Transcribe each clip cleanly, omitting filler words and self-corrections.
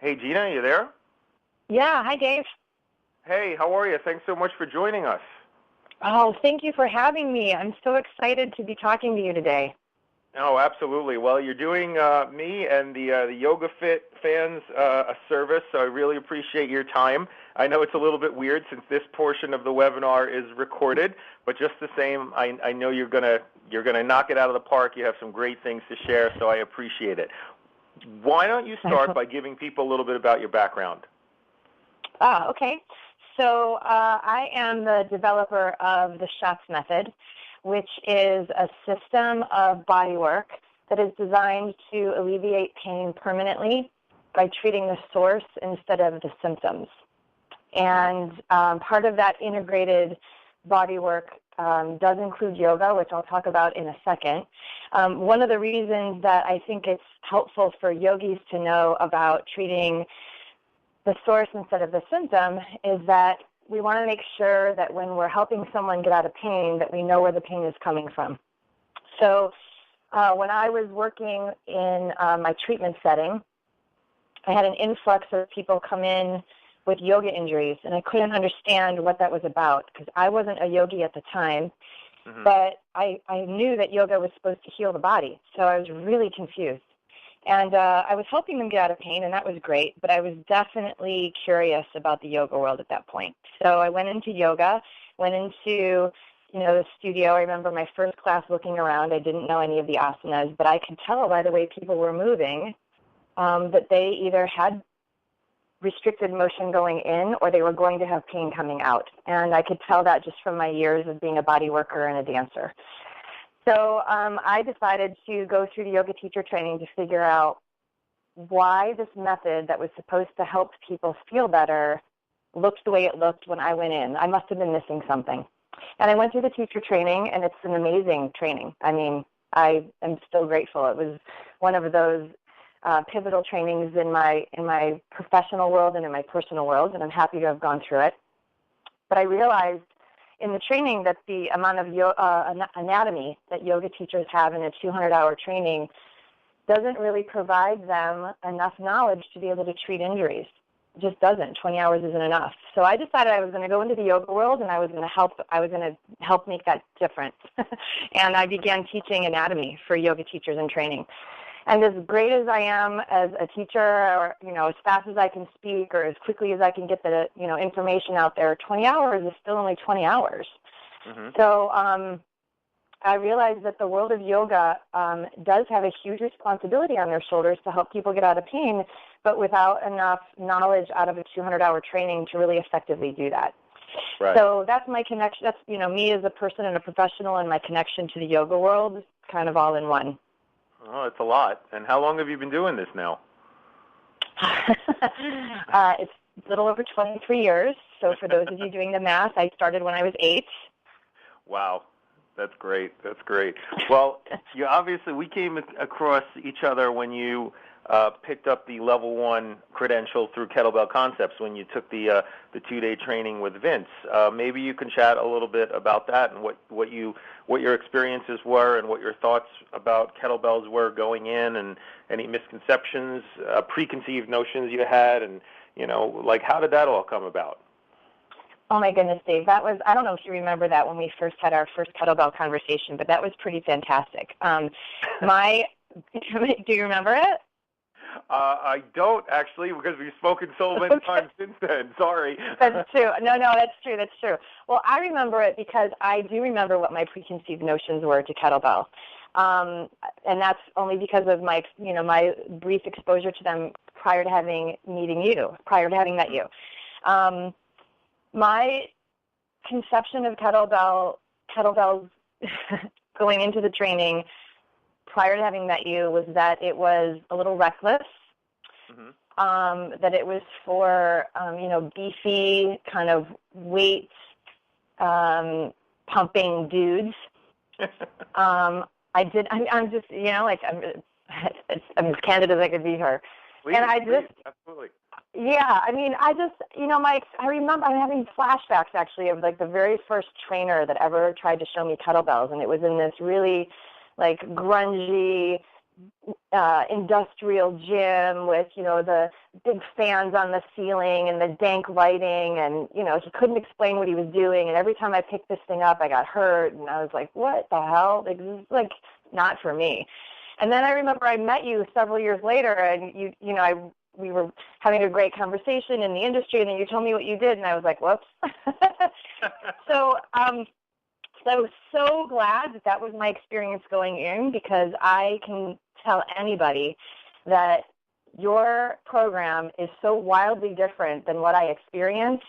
Hey, Gina, you there? Yeah, hi, Dave. Hey, how are you? Thanks so much for joining us. Oh, thank you for having me. I'm so excited to be talking to you today. Oh, absolutely. Well, you're doing me and the YogaFit fans a service, so I really appreciate your time. I know it's a little bit weird since this portion of the webinar is recorded, but just the same, I know you're gonna knock it out of the park. You have some great things to share, so I appreciate it. Why don't you start by giving people a little bit about your background? Okay. So I am the developer of the Schatz method, which is a system of body work that is designed to alleviate pain permanently by treating the source instead of the symptoms. And part of that integrated body work does include yoga, which I'll talk about in a second. One of the reasons that I think it's helpful for yogis to know about treating the source instead of the symptom is that we want to make sure that when we're helping someone get out of pain, that we know where the pain is coming from. So when I was working in my treatment setting, I had an influx of people come in with yoga injuries, and I couldn't understand what that was about because I wasn't a yogi at the time, but I knew that yoga was supposed to heal the body, so I was really confused. And I was helping them get out of pain, and that was great, but I was definitely curious about the yoga world at that point. So I went into yoga, went into the studio. I remember my first class looking around. I didn't know any of the asanas, but I could tell by the way people were moving that they either had restricted motion going in or they were going to have pain coming out. And I could tell that just from my years of being a body worker and a dancer. So I decided to go through the yoga teacher training to figure out why this method that was supposed to help people feel better looked the way it looked when I went in. I must have been missing something. And I went through the teacher training, and it's an amazing training. I mean, I am still grateful. It was one of those pivotal trainings in my professional world and in my personal world, and I'm happy to have gone through it. But I realized in the training that the amount of anatomy that yoga teachers have in a 200-hour training doesn't really provide them enough knowledge to be able to treat injuries. It just doesn't. 20 hours isn't enough. So I decided I was going to go into the yoga world, and I was going to help make that difference. And I began teaching anatomy for yoga teachers in training. And as great as I am as a teacher, or as fast as I can speak, or as quickly as I can get the information out there, 20 hours is still only 20 hours. So I realized that the world of yoga does have a huge responsibility on their shoulders to help people get out of pain, but without enough knowledge out of a 200-hour training to really effectively do that. Right. So that's my connection. That's me as a person and a professional, and my connection to the yoga world, kind of all in one. Oh, it's a lot. And how long have you been doing this now? It's a little over 23 years. So for those of you doing the math, I started when I was 8. Wow. That's great. That's great. Well, we came across each other when you picked up the level 1 credential through KettleBell Concepts when you took the 2-day training with Vince. Maybe you can chat a little bit about that and what your experiences were and what your thoughts about kettlebells were going in, and any misconceptions, preconceived notions you had, and how did that all come about? Oh my goodness, Dave, that was, I don't know if you remember that when we first had our first kettlebell conversation, but that was pretty fantastic. Do you remember it? I don't, actually, because we've spoken so many times since then. Sorry. That's true. No, that's true. That's true. Well, I remember it because I do remember what my preconceived notions were to kettlebell. And that's only because of my brief exposure to them prior to having met you. My conception of kettlebells going into the training prior to having met you was that it was a little reckless, that it was for, beefy kind of weight pumping dudes. I'm just, I'm as candid as I could be here. Please, and I just, absolutely. Yeah, I remember I'm having flashbacks actually of like the very first trainer that ever tried to show me kettlebells, and it was in this really like grungy, industrial gym with, the big fans on the ceiling and the dank lighting, and, he couldn't explain what he was doing, and every time I picked this thing up, I got hurt, and I was like, what the hell? Like, this is, like, not for me. And then I remember I met you several years later, and we were having a great conversation in the industry, and then you told me what you did, and I was like, whoops. So I was so glad that was my experience going in, because I can tell anybody that your program is so wildly different than what I experienced.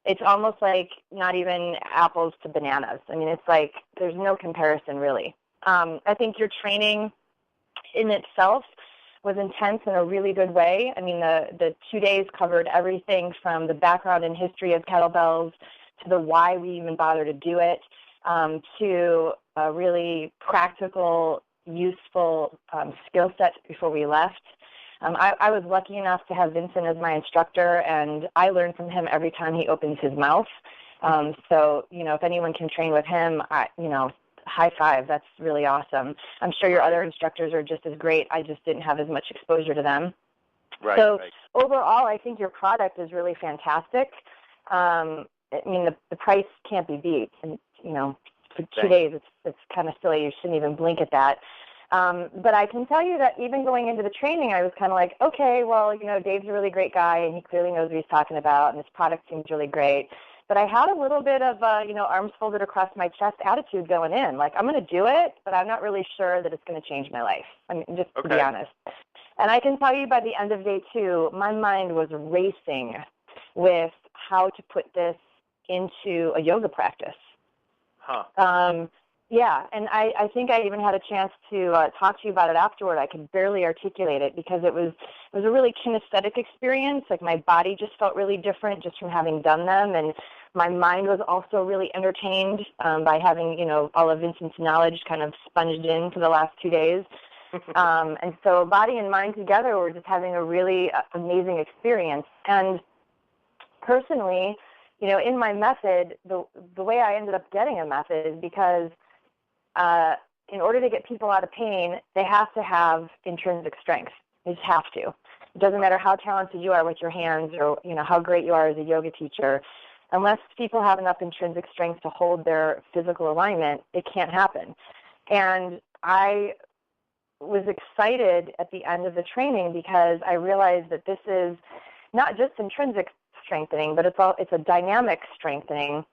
It's almost like not even apples to bananas. I mean, it's like there's no comparison, really. I think your training in itself was intense in a really good way. I mean, the 2 days covered everything from the background and history of kettlebells to the why we even bother to do it, to a really practical, useful skill set before we left. I was lucky enough to have Vincent as my instructor, and I learn from him every time he opens his mouth. So, if anyone can train with him, high five. That's really awesome. I'm sure your other instructors are just as great. I just didn't have as much exposure to them. Right. So overall, I think your product is really fantastic. I mean, the price can't be beat. And, for 2 days, it's kind of silly. You shouldn't even blink at that. But I can tell you that even going into the training, I was kind of like, okay, well, Dave's a really great guy, and he clearly knows what he's talking about, and his product seems really great. But I had a little bit of, arms folded across my chest attitude going in. Like, I'm going to do it, but I'm not really sure that it's going to change my life. I mean, just to be honest. And I can tell you by the end of day 2, my mind was racing with how to put this into a yoga practice. Yeah, and I think I even had a chance to talk to you about it afterward. I could barely articulate it because it was a really kinesthetic experience. Like, my body just felt really different just from having done them, and my mind was also really entertained by having, all of Vincent's knowledge kind of sponged in for the last 2 days. And so body and mind together were just having a really amazing experience. And personally, in my method, the way I ended up getting a method is because in order to get people out of pain, they have to have intrinsic strength. They just have to. It doesn't matter how talented you are with your hands or, how great you are as a yoga teacher. Unless people have enough intrinsic strength to hold their physical alignment, it can't happen. And I was excited at the end of the training because I realized that this is not just intrinsic strengthening, but it's a dynamic strengthening,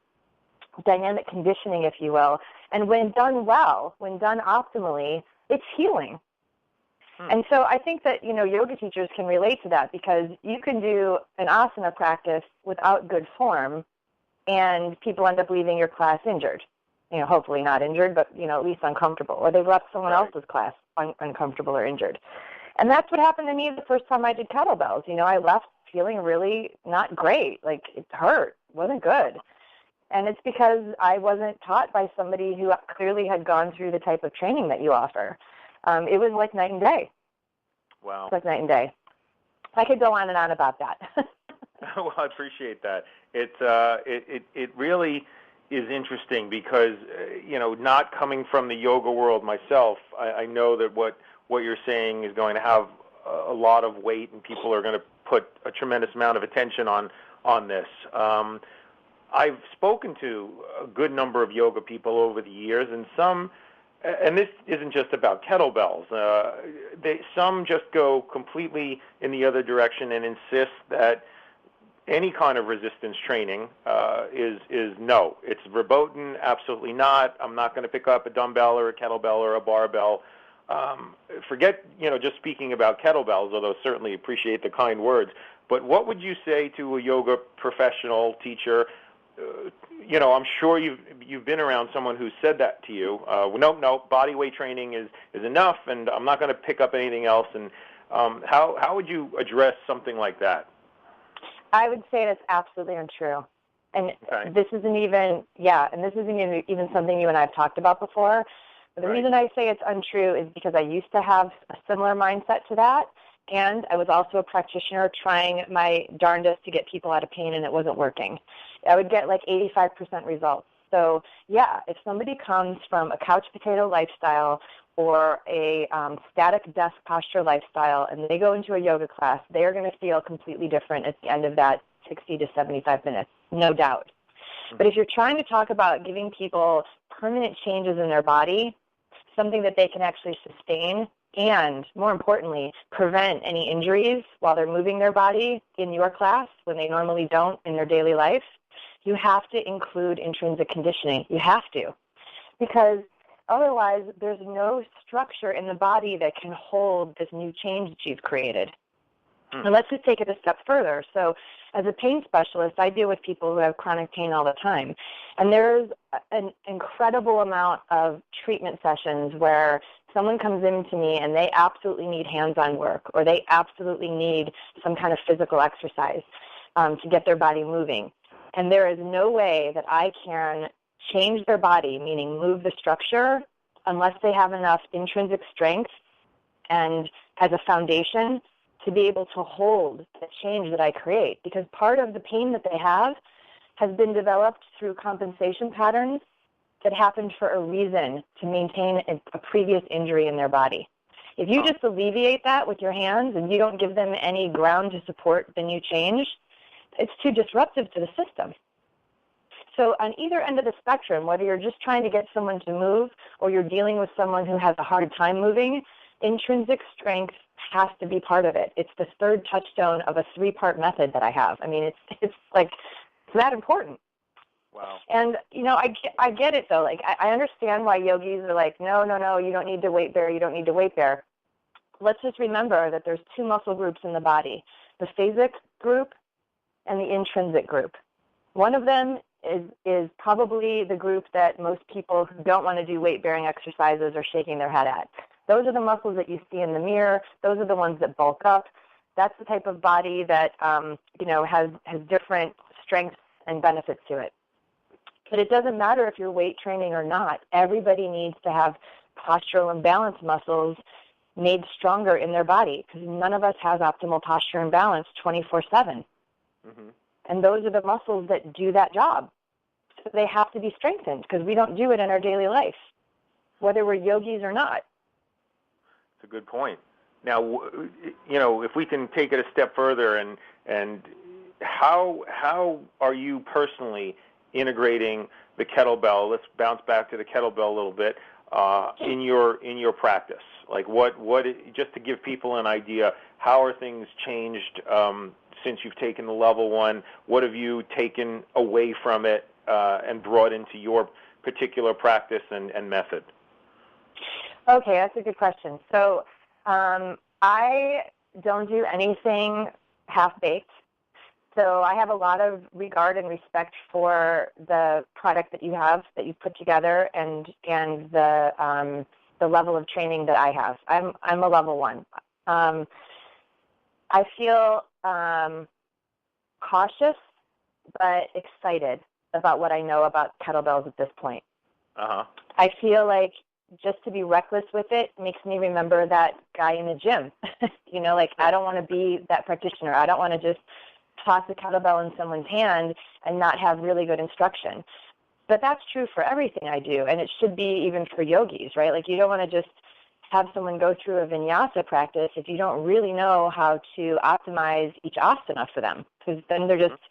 dynamic conditioning, if you will. And when done well, when done optimally, it's healing. And so I think that, yoga teachers can relate to that, because you can do an asana practice without good form, and people end up leaving your class injured. Hopefully not injured, but, at least uncomfortable. Or they've left someone else's class uncomfortable or injured. And that's what happened to me the first time I did kettlebells. I left feeling really not great. Like, it hurt. It wasn't good. And it's because I wasn't taught by somebody who clearly had gone through the type of training that you offer. It was like night and day. Wow. It's like night and day. I could go on and on about that. Well, I appreciate that. It really is interesting because, not coming from the yoga world myself, I know that what you're saying is going to have a lot of weight, and people are going to put a tremendous amount of attention on this. I've spoken to a good number of yoga people over the years, and this isn't just about kettlebells. Some just go completely in the other direction and insist that any kind of resistance training is no. It's verboten, absolutely not. I'm not going to pick up a dumbbell or a kettlebell or a barbell. Forget, just speaking about kettlebells, although certainly appreciate the kind words. But what would you say to a yoga professional teacher? I'm sure you've been around someone who said that to you. No, body weight training is enough, and I'm not going to pick up anything else. And how would you address something like that? I would say that's absolutely untrue. And this isn't even something you and I have talked about before. But the reason I say it's untrue is because I used to have a similar mindset to that, and I was also a practitioner trying my darndest to get people out of pain, and it wasn't working. I would get like 85% results. So, yeah, if somebody comes from a couch potato lifestyle or a static desk posture lifestyle and they go into a yoga class, they are going to feel completely different at the end of that 60 to 75 minutes, no doubt. But if you're trying to talk about giving people permanent changes in their body, something that they can actually sustain and, more importantly, prevent any injuries while they're moving their body in your class when they normally don't in their daily life, you have to include intrinsic conditioning. You have to. Because otherwise, there's no structure in the body that can hold this new change that you've created. And let's just take it a step further. So as a pain specialist, I deal with people who have chronic pain all the time. And there's an incredible amount of treatment sessions where someone comes in to me and they absolutely need hands-on work or they absolutely need some kind of physical exercise to get their body moving. And there is no way that I can change their body, meaning move the structure, unless they have enough intrinsic strength and as a foundation to be able to hold the change that I create. Because part of the pain that they have has been developed through compensation patterns that happened for a reason to maintain a previous injury in their body. If you just alleviate that with your hands and you don't give them any ground to support the new change, it's too disruptive to the system. So on either end of the spectrum, whether you're just trying to get someone to move or you're dealing with someone who has a hard time moving, intrinsic strength has to be part of it. It's the third touchstone of a 3-part method that I have. I mean, it's that important. Wow. And, I get it, though. Like, I understand why yogis are like, no, you don't need to weight bear, you don't need to weight bear. Let's just remember that there's 2 muscle groups in the body, the phasic group and the intrinsic group. One of them is probably the group that most people who don't want to do weight-bearing exercises are shaking their head at. Those are the muscles that you see in the mirror. Those are the ones that bulk up. That's the type of body that, has different strengths and benefits to it. But it doesn't matter if you're weight training or not. Everybody needs to have postural and balance muscles made stronger in their body because none of us has optimal posture and balance 24/7. Mm-hmm. And those are the muscles that do that job. So they have to be strengthened because we don't do it in our daily life, whether we're yogis or not. That's a good point. Now, if we can take it a step further, and how are you personally integrating the kettlebell? Let's bounce back to the kettlebell a little bit in your practice. Like what? Just to give people an idea, how are things changed since you've taken the level 1? What have you taken away from it and brought into your particular practice and method? Okay, that's a good question. So I don't do anything half-baked. So I have a lot of regard and respect for the product that you have, that you've put together, and the level of training that I have. I'm a level 1. I feel cautious but excited about what I know about kettlebells at this point. Uh-huh. I feel like just to be reckless with it makes me remember that guy in the gym. I don't want to be that practitioner. I don't want to just toss a kettlebell in someone's hand and not have really good instruction. But that's true for everything I do, and it should be even for yogis, right? Like, you don't want to just have someone go through a vinyasa practice if you don't really know how to optimize each asana for them, because then they're just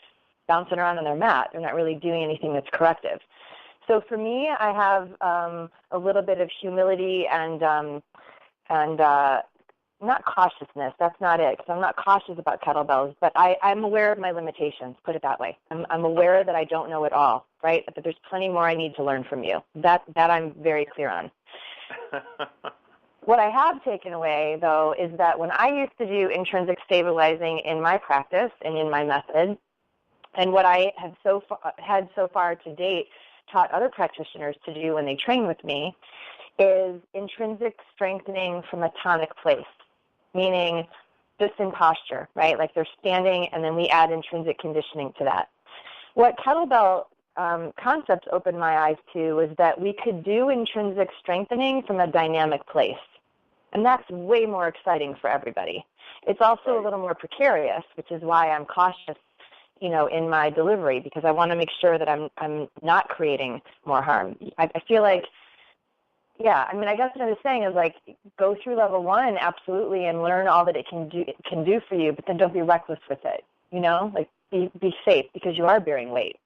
bouncing around on their mat. They're not really doing anything that's corrective. So for me, I have a little bit of humility and not cautiousness. That's not it, because I'm not cautious about kettlebells, but I'm aware of my limitations, put it that way. I'm aware that I don't know it all, right? But there's plenty more I need to learn from you. That I'm very clear on. What I have taken away, though, is that when I used to do intrinsic stabilizing in my practice and in my method, and what I have had so far to date taught other practitioners to do when they train with me, is intrinsic strengthening from a tonic place, meaning just in posture, right? Like they're standing, and then we add intrinsic conditioning to that. What KettleBell Concepts opened my eyes to was that we could do intrinsic strengthening from a dynamic place. And that's way more exciting for everybody. It's also a little more precarious, which is why I'm cautious, in my delivery, because I want to make sure that I'm not creating more harm. I feel like Yeah, I mean, I guess what I was saying is, like, go through level 1, absolutely, and learn all that it can do for you, but then don't be reckless with it, Like, be safe, because you are bearing weight.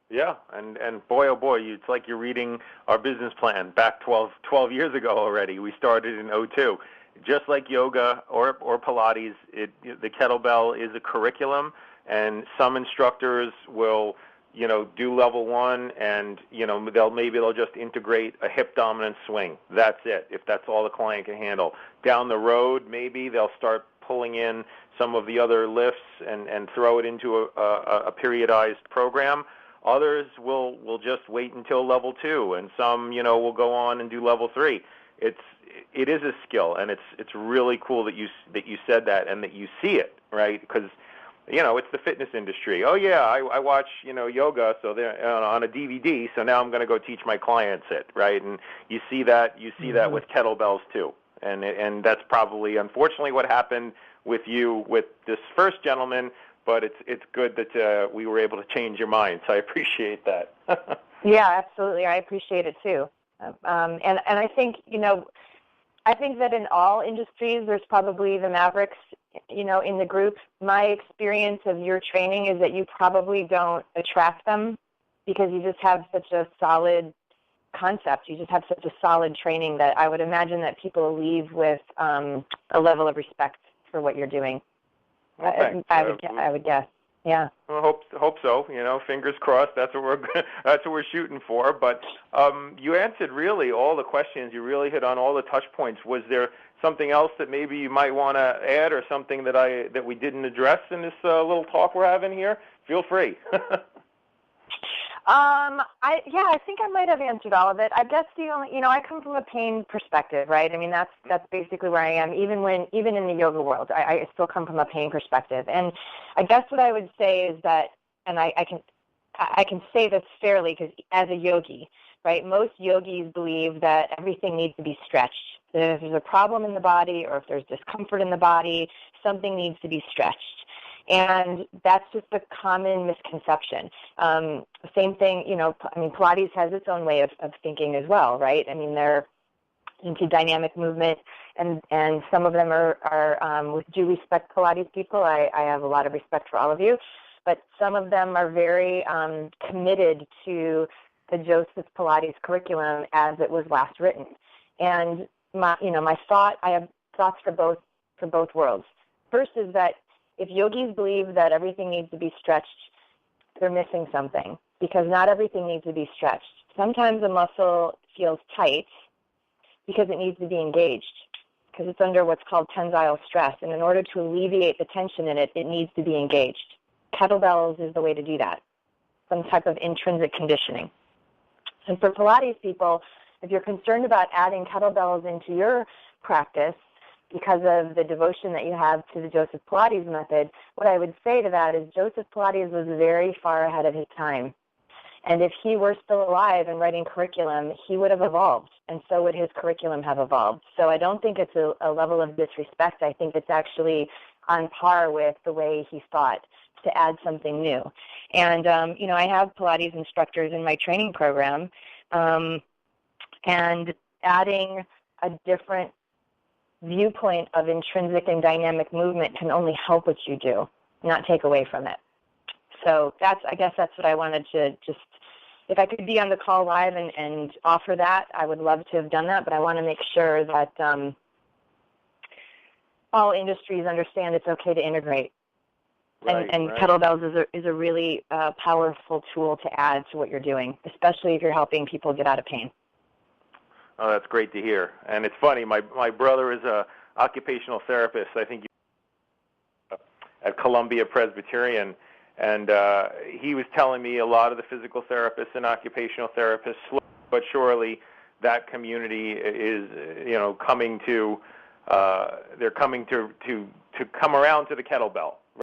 Yeah, and boy, oh boy, it's like you're reading our business plan back 12 years ago already. We started in '02. Just like yoga or Pilates, the kettlebell is a curriculum, and some instructors will, do level 1, and they'll just integrate a hip dominant swing. That's it. If that's all the client can handle. Down the road, maybe they'll start pulling in some of the other lifts and throw it into a periodized program. Others will just wait until level 2, and some will go on and do level 3. It is a skill, and it's really cool that you said that and that you see it, right? Because it's the fitness industry. Oh yeah, I watch yoga, so they're on a DVD. So now I'm going to go teach my clients it, right? And you see that with kettlebells too, and that's probably unfortunately what happened with you with this first gentleman. But it's good that we were able to change your mind. So I appreciate that. Yeah, absolutely. I appreciate it too. And I think I think that in all industries, there's probably the mavericks, in the group. My experience of your training is that you probably don't attract them because you just have such a solid concept. You just have such a solid training that I would imagine that people leave with a level of respect for what you're doing. Well, thanks. I would guess. Yeah. Well, hope so. Fingers crossed. That's what we're shooting for. But you answered really all the questions. You really hit on all the touch points. Was there something else that maybe you might want to add, or something that we didn't address in this little talk we're having here? Feel free. I think I might have answered all of it. I guess the only, I come from a pain perspective, right? I mean, that's basically where I am. Even in the yoga world, I still come from a pain perspective. And I guess what I would say is that, and I can say this fairly because as a yogi, right? Most yogis believe that everything needs to be stretched. That if there's a problem in the body or if there's discomfort in the body, something needs to be stretched. And that's just a common misconception. Same thing, Pilates has its own way of thinking as well, right? I mean, they're into dynamic movement, and some of them are with due respect, Pilates people. I have a lot of respect for all of you, but some of them are very committed to the Joseph Pilates curriculum as it was last written. And I have thoughts for both worlds. First is that if yogis believe that everything needs to be stretched, they're missing something, because not everything needs to be stretched. Sometimes a muscle feels tight because it needs to be engaged, because it's under what's called tensile stress. And in order to alleviate the tension in it, it needs to be engaged. Kettlebells is the way to do that, some type of intrinsic conditioning. And for Pilates people, if you're concerned about adding kettlebells into your practice, because of the devotion that you have to the Joseph Pilates method, what I would say to that is Joseph Pilates was very far ahead of his time. And if he were still alive and writing curriculum, he would have evolved, and so would his curriculum have evolved. So I don't think it's a level of disrespect. I think it's actually on par with the way he thought to add something new. And, I have Pilates instructors in my training program, and adding a different viewpoint of intrinsic and dynamic movement can only help what you do, not take away from it. So I guess that's what I wanted to just, if I could be on the call live and offer that, I would love to have done that, but I want to make sure that all industries understand it's okay to integrate. Right, and right. Kettlebells is a really powerful tool to add to what you're doing, especially if you're helping people get out of pain. Oh, that's great to hear. And it's funny, my brother is a occupational therapist, I think at Columbia Presbyterian, and he was telling me a lot of the physical therapists and occupational therapists, slowly but surely, that community is, coming to, they're coming to come around to the kettlebell.